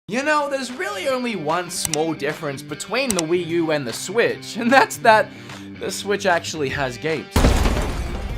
You know, there's really only one small difference between the Wii U and the Switch, and that's that the Switch actually has games.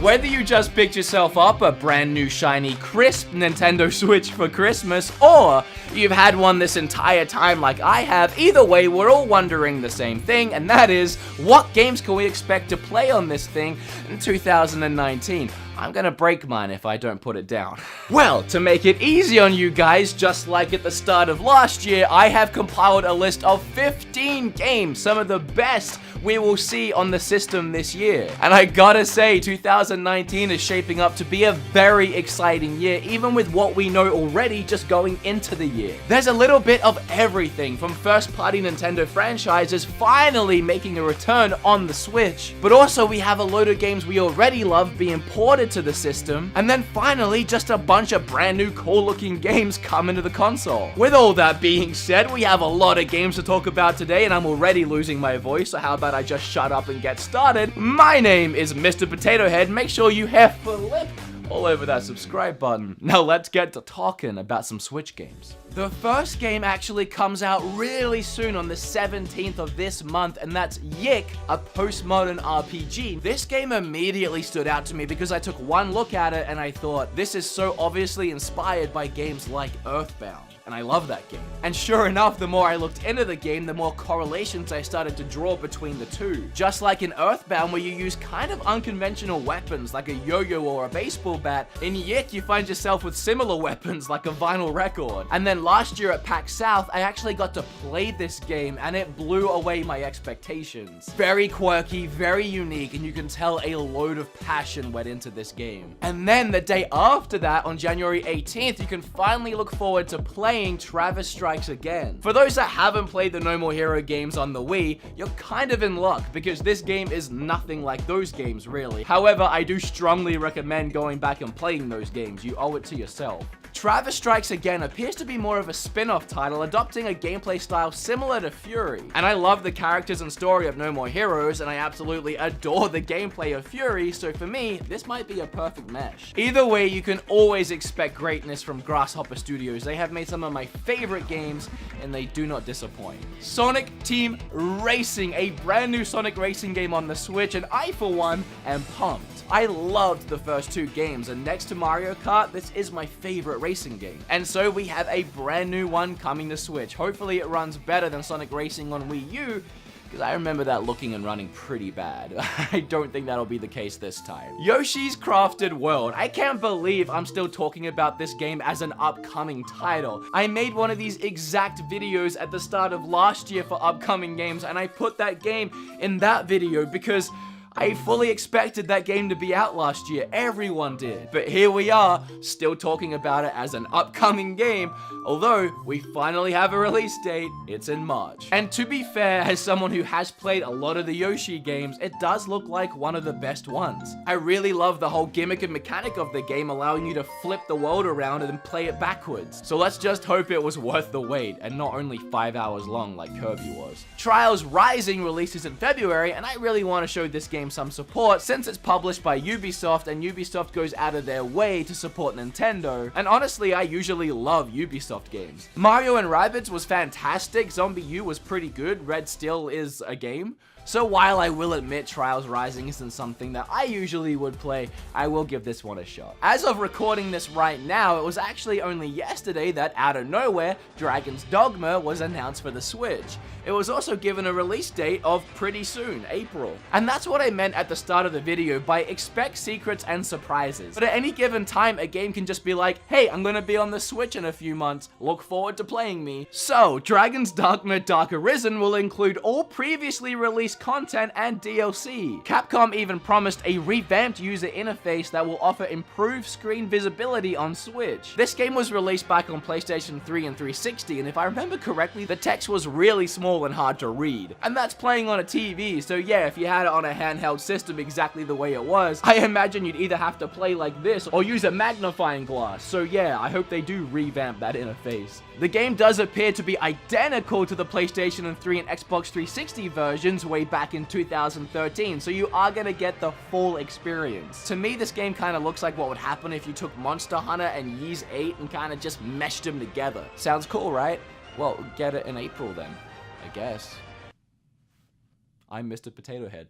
Whether you just picked yourself up a brand new shiny crisp Nintendo Switch for Christmas, or you've had one this entire time like I have, either way, we're all wondering the same thing, and that is, what games can we expect to play on this thing in 2019? I'm gonna break mine if I don't put it down. Well, to make it easy on you guys, just like at the start of last year, I have compiled a list of 15 games, some of the best we will see on the system this year. And I gotta say, 2019 is shaping up to be a very exciting year, even with what we know already just going into the year. There's a little bit of everything, from first-party Nintendo franchises finally making a return on the Switch, but also we have a load of games we already love being ported to the system, and then finally just a bunch of brand new cool looking games coming to the console. With all that being said, we have a lot of games to talk about today, and I'm already losing my voice, so how about I just shut up and get started? My name is Mr. Potato Head. Make sure you have flip all over that subscribe button. Now let's get to talking about some Switch games. The first game actually comes out really soon on the 17th of this month, and that's Yik, a postmodern RPG. This game immediately stood out to me because I took one look at it and I thought, this is so obviously inspired by games like Earthbound. And I love that game. And sure enough, the more I looked into the game, the more correlations I started to draw between the two. Just like in Earthbound, where you use kind of unconventional weapons like a yo-yo or a baseball bat, in Yik you find yourself with similar weapons like a vinyl record. And then last year at PAX South, I actually got to play this game and it blew away my expectations. Very quirky, very unique, and you can tell a load of passion went into this game. And then the day after that, on January 18th, you can finally look forward to playing Travis Strikes Again. For those that haven't played the No More Hero games on the Wii, you're kind of in luck because this game is nothing like those games really. However, I do strongly recommend going back and playing those games. You owe it to yourself. Travis Strikes Again appears to be more of a spin-off title, adopting a gameplay style similar to Fury. And I love the characters and story of No More Heroes, and I absolutely adore the gameplay of Fury, so for me, this might be a perfect mesh. Either way, you can always expect greatness from Grasshopper Studios. They have made some of my favorite games, and they do not disappoint. Sonic Team Racing, a brand new Sonic racing game on the Switch, and I, for one, am pumped. I loved the first two games, and next to Mario Kart, this is my favorite racing game. And so we have a brand new one coming to Switch. Hopefully it runs better than Sonic Racing on Wii U, because I remember that looking and running pretty bad. I don't think that'll be the case this time. Yoshi's Crafted World. I can't believe I'm still talking about this game as an upcoming title. I made one of these exact videos at the start of last year for upcoming games, and I put that game in that video because I fully expected that game to be out last year. Everyone did. But here we are, still talking about it as an upcoming game, although we finally have a release date. It's in March. And to be fair, as someone who has played a lot of the Yoshi games, it does look like one of the best ones. I really love the whole gimmick and mechanic of the game, allowing you to flip the world around and then play it backwards. So let's just hope it was worth the wait, and not only 5 hours long like Kirby was. Trials Rising releases in February, and I really want to show this game some support since it's published by Ubisoft, and Ubisoft goes out of their way to support Nintendo, and honestly I usually love Ubisoft games. Mario and Rabbids was fantastic, Zombie U was pretty good, Red still is a game. So while I will admit Trials Rising isn't something that I usually would play, I will give this one a shot. As of recording this right now, it was actually only yesterday that out of nowhere, Dragon's Dogma was announced for the Switch. It was also given a release date of pretty soon, April. And that's what I meant at the start of the video by expect secrets and surprises. But at any given time, a game can just be like, hey, I'm gonna be on the Switch in a few months, look forward to playing me. So, Dragon's Dogma Dark Arisen will include all previously released content and DLC. Capcom even promised a revamped user interface that will offer improved screen visibility on Switch. This game was released back on PlayStation 3 and 360, and if I remember correctly, the text was really small and hard to read. And that's playing on a TV, so yeah, if you had it on a handheld system exactly the way it was, I imagine you'd either have to play like this or use a magnifying glass. So yeah, I hope they do revamp that interface. The game does appear to be identical to the PlayStation 3 and Xbox 360 versions way back in 2013, so you are gonna get the full experience. To me, this game kind of looks like what would happen if you took Monster Hunter and Ys 8 and kind of just meshed them together. Sounds cool, right? Well, get it in April then, I guess. I'm Mr. Potato Head.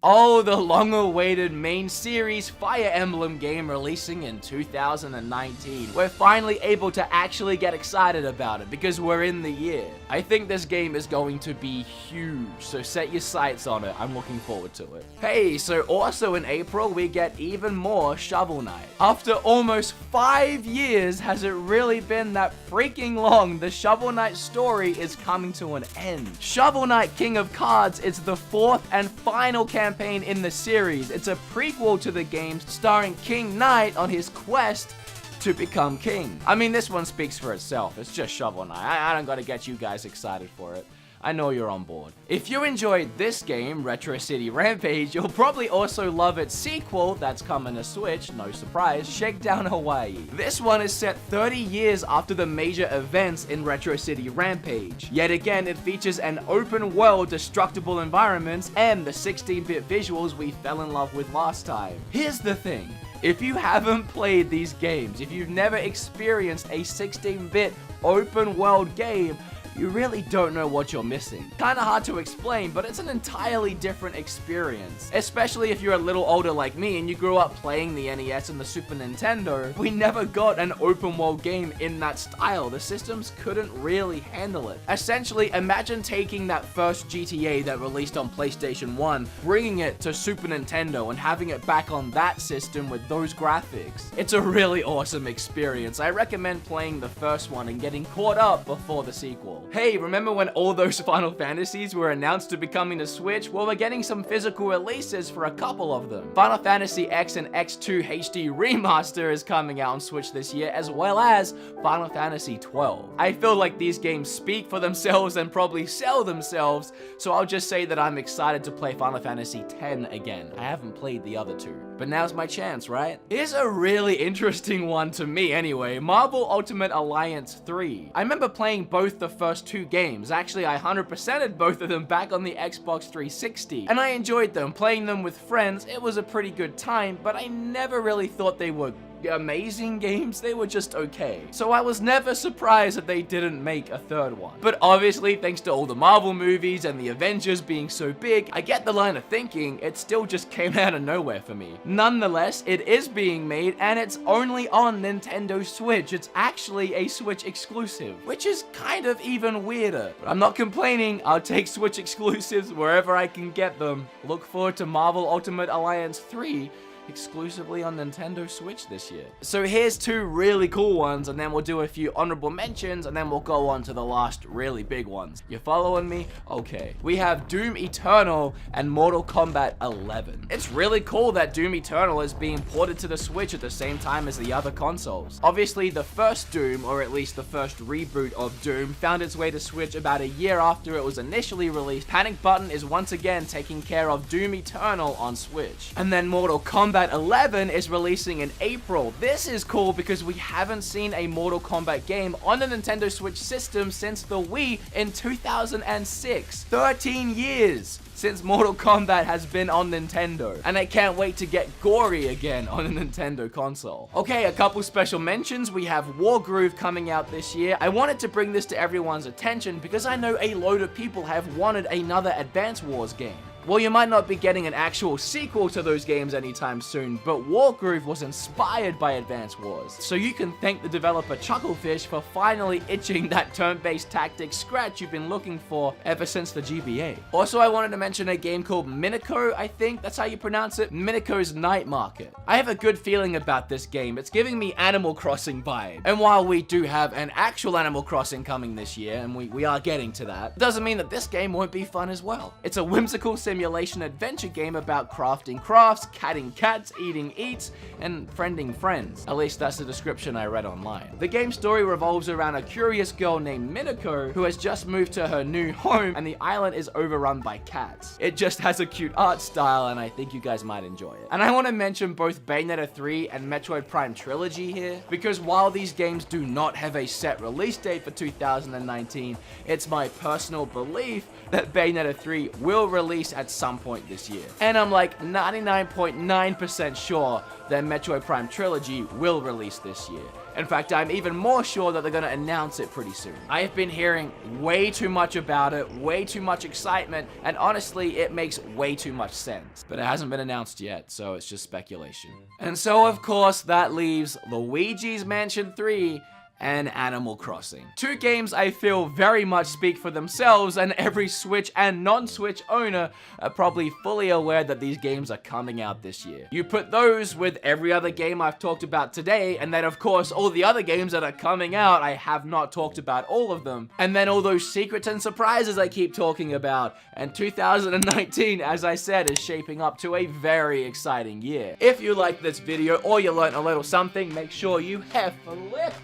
Oh, the long-awaited main series Fire Emblem game releasing in 2019. We're finally able to actually get excited about it because we're in the year. I think this game is going to be huge, so set your sights on it. I'm looking forward to it. Hey, so also in April, we get even more Shovel Knight. After almost 5 years, has it really been that freaking long? The Shovel Knight story is coming to an end. Shovel Knight King of Cards is the 4th and final campaign in the series. It's a prequel to the games starring King Knight on his quest to become king. I mean, this one speaks for itself. It's just Shovel Knight. I don't gotta get you guys excited for it. I know you're on board. If you enjoyed this game, Retro City Rampage, you'll probably also love its sequel that's coming to Switch, no surprise, Shakedown Hawaii. This one is set 30 years after the major events in Retro City Rampage. Yet again, it features an open world, destructible environments, and the 16-bit visuals we fell in love with last time. Here's the thing. If you haven't played these games, if you've never experienced a 16-bit open world game, you really don't know what you're missing. Kinda hard to explain, but it's an entirely different experience. Especially if you're a little older like me and you grew up playing the NES and the Super Nintendo. We never got an open world game in that style. The systems couldn't really handle it. Essentially, imagine taking that first GTA that released on PlayStation 1, bringing it to Super Nintendo and having it back on that system with those graphics. It's a really awesome experience. I recommend playing the first one and getting caught up before the sequel. Hey, remember when all those Final Fantasies were announced to be coming to Switch? Well, we're getting some physical releases for a couple of them. Final Fantasy X and X2 HD Remaster is coming out on Switch this year, as well as Final Fantasy XII. I feel like these games speak for themselves and probably sell themselves, so I'll just say that I'm excited to play Final Fantasy X again. I haven't played the other two, but now's my chance, right? Here's a really interesting one to me anyway, Marvel Ultimate Alliance 3. I remember playing both the first two games. Actually, I 100%ed both of them back on the Xbox 360, and I enjoyed them. Playing them with friends, it was a pretty good time, but I never really thought they were amazing games. They were just okay. So I was never surprised that they didn't make a third one. But obviously, thanks to all the Marvel movies and the Avengers being so big, I get the line of thinking, it still just came out of nowhere for me. Nonetheless, it is being made and it's only on Nintendo Switch. It's actually a Switch exclusive, which is kind of even weirder. But I'm not complaining. I'll take Switch exclusives wherever I can get them. Look forward to Marvel Ultimate Alliance 3 exclusively on Nintendo Switch this year. So here's two really cool ones, and then we'll do a few honorable mentions, and then we'll go on to the last really big ones. You following me? Okay. We have Doom Eternal and Mortal Kombat 11. It's really cool that Doom Eternal is being ported to the Switch at the same time as the other consoles. Obviously, the first Doom, or at least the first reboot of Doom, found its way to Switch about a year after it was initially released. Panic Button is once again taking care of Doom Eternal on Switch. And then Mortal Kombat 11 is releasing in April. This is cool because we haven't seen a Mortal Kombat game on the Nintendo Switch system since the Wii in 2006. 13 years since Mortal Kombat has been on Nintendo, and I can't wait to get gory again on a Nintendo console. Okay, a couple special mentions. We have Wargroove coming out this year. I wanted to bring this to everyone's attention because I know a load of people have wanted another Advance Wars game. Well, you might not be getting an actual sequel to those games anytime soon, but Wargroove was inspired by Advance Wars. So you can thank the developer Chucklefish for finally itching that turn-based tactics scratch you've been looking for ever since the GBA. Also, I wanted to mention a game called Minako, I think that's how you pronounce it, Minako's Night Market. I have a good feeling about this game. It's giving me Animal Crossing vibe. And while we do have an actual Animal Crossing coming this year, and we are getting to that, doesn't mean that this game won't be fun as well. It's a whimsical simulation adventure game about crafting crafts, catting cats, eating eats, and friending friends. At least that's the description I read online. The game's story revolves around a curious girl named Minako who has just moved to her new home, and the island is overrun by cats. It just has a cute art style, and I think you guys might enjoy it. And I want to mention both Bayonetta 3 and Metroid Prime Trilogy here, because while these games do not have a set release date for 2019, it's my personal belief that Bayonetta 3 will release at some point this year. And I'm like 99.9% sure that Metroid Prime Trilogy will release this year. In fact, I'm even more sure that they're gonna announce it pretty soon. I have been hearing way too much about it, way too much excitement, and honestly, it makes way too much sense. But it hasn't been announced yet, so it's just speculation. And so, of course, that leaves Luigi's Mansion 3 and Animal Crossing. Two games I feel very much speak for themselves, and every Switch and non-Switch owner are probably fully aware that these games are coming out this year. You put those with every other game I've talked about today, and then of course all the other games that are coming out, I have not talked about all of them, and then all those secrets and surprises I keep talking about, and 2019, as I said, is shaping up to a very exciting year. If you liked this video or you learned a little something, make sure you have flip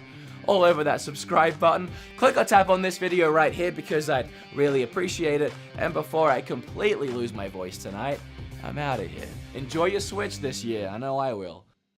all over that subscribe button. Click or tap on this video right here because I'd really appreciate it. And before I completely lose my voice tonight, I'm out of here. Enjoy your Switch this year. I know I will.